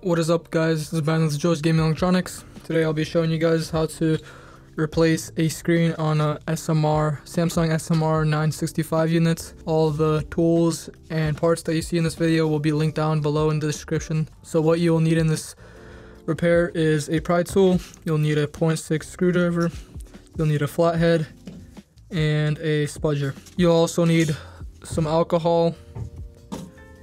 What is up, guys? This is Brandon's Joe's Gaming Electronics. Today I'll be showing you guys how to replace a screen on a Samsung SM-R965 unit. All the tools and parts that you see in this video will be linked down below in the description. So what you'll need in this repair is a pry tool, you'll need a 0.6 screwdriver, you'll need a flathead, and a spudger. You'll also need some alcohol,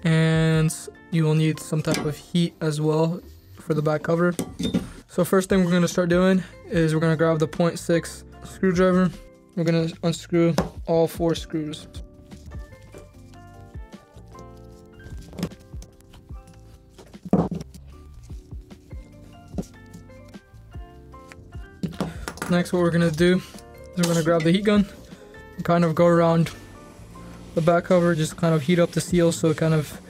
and you will need some type of heat as well for the back cover. So first thing we're going to start doing is we're going to grab the 0.6 screwdriver. We're going to unscrew all 4 screws. Next, what we're going to do is we're going to grab the heat gun and kind of go around the back cover, just kind of heat up the seal so it kind of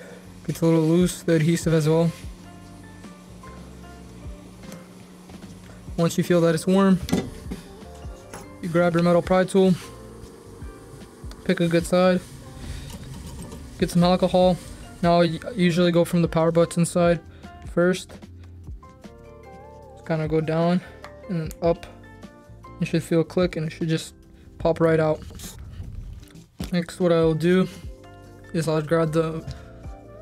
gets a little loose, the adhesive as well. Once you feel that it's warm, you grab your metal pry tool, pick a good side, get some alcohol. Now I usually go from the power button side first. Just kind of go down and then up. You should feel a click and it should just pop right out. Next, what I'll do is I'll grab the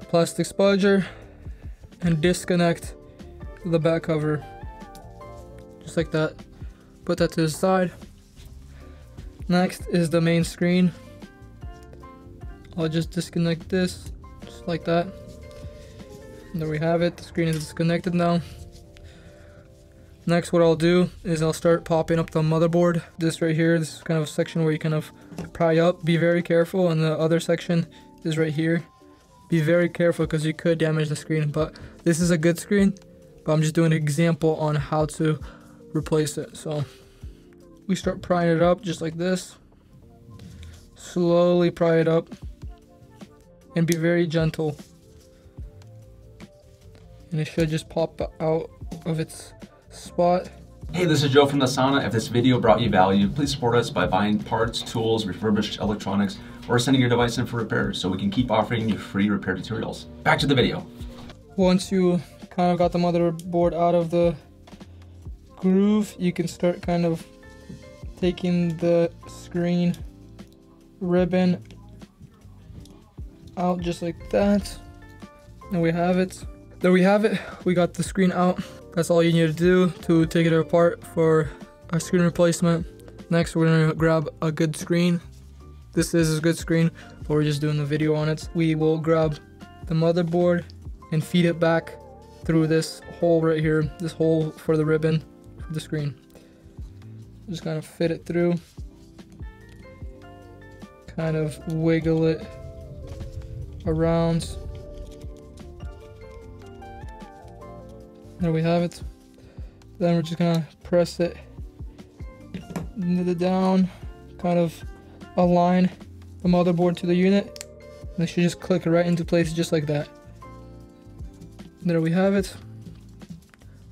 plastic spudger and disconnect the back cover just like that. Put that to the side. Next is the main screen. I'll just disconnect this just like that. And there we have it. The screen is disconnected now. Next, what I'll do is I'll start popping up the motherboard. This right here, this is kind of a section where you kind of pry up. Be very careful, and the other section is right here. Be very careful because you could damage the screen, but this is a good screen, but I'm just doing an example on how to replace it. So we start prying it up just like this. Slowly pry it up and be very gentle, and it should just pop out of its spot. Hey, this is Joe from the Sauna. If this video brought you value, please support us by buying parts, tools, refurbished electronics, or sending your device in for repairs so we can keep offering you free repair tutorials. Back to the video. Once you kind of got the motherboard out of the groove, you can start kind of taking the screen ribbon out just like that. And we have it. There we have it. We got the screen out. That's all you need to do to take it apart for a screen replacement. Next, we're gonna grab a good screen. This is a good screen, but we're just doing the video on it. We will grab the motherboard and feed it back through this hole right here, this hole for the ribbon for the screen. Just kind of fit it through, kind of wiggle it around. There we have it. Then we're just gonna press it down, kind of align the motherboard to the unit, and it should just click right into place just like that. There we have it.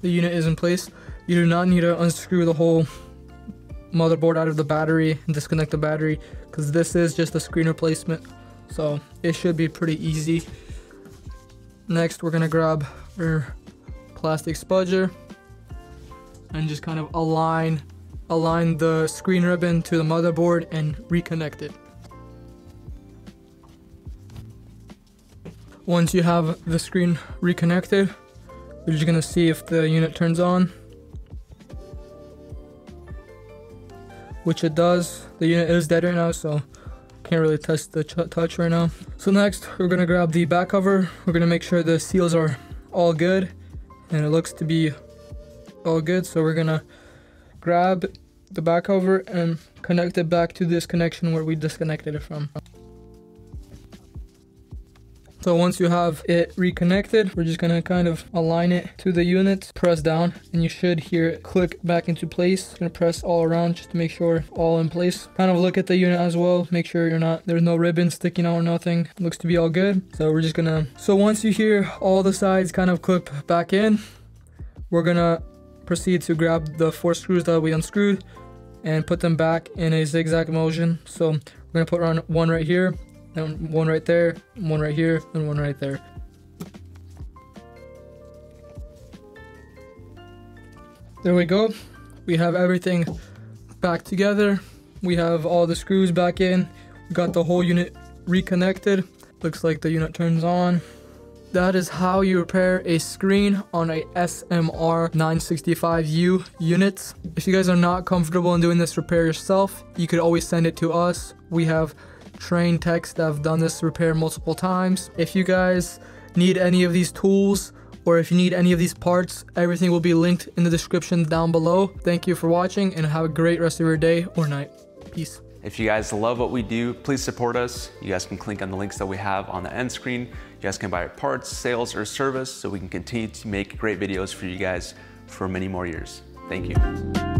The unit is in place. You do not need to unscrew the whole motherboard out of the battery and disconnect the battery, because this is just a screen replacement, so it should be pretty easy. Next, we're gonna grab our plastic spudger and just kind of align the screen ribbon to the motherboard and reconnect it. Once you have the screen reconnected, you're just gonna see if the unit turns on, which it does. The unit is dead right now, so can't really test the touch right now. So next, we're gonna grab the back cover. We're gonna make sure the seals are all good, and it looks to be all good. So we're gonna grab the back cover and connect it back to this connection where we disconnected it from. So once you have it reconnected, we're just gonna kind of align it to the unit, press down, and you should hear it click back into place. Gonna press all around just to make sure all in place. Kind of look at the unit as well, make sure there's no ribbon sticking out or nothing. It looks to be all good. So we're just gonna, so once you hear all the sides kind of clip back in, we're gonna proceed to grab the 4 screws that we unscrewed and put them back in a zigzag motion. So we're gonna put one right here, and one right there, one right here, and one right there. There we go. We have everything back together. We have all the screws back in. We got the whole unit reconnected. Looks like the unit turns on. That is how you repair a screen on a SM-R965U unit. If you guys are not comfortable in doing this repair yourself, you could always send it to us. We have trained techs that have done this repair multiple times. If you guys need any of these tools, or if you need any of these parts, everything will be linked in the description down below. Thank you for watching and have a great rest of your day or night. Peace. If you guys love what we do, please support us. You guys can click on the links that we have on the end screen. You guys can buy our parts, sales, or service so we can continue to make great videos for you guys for many more years. Thank you.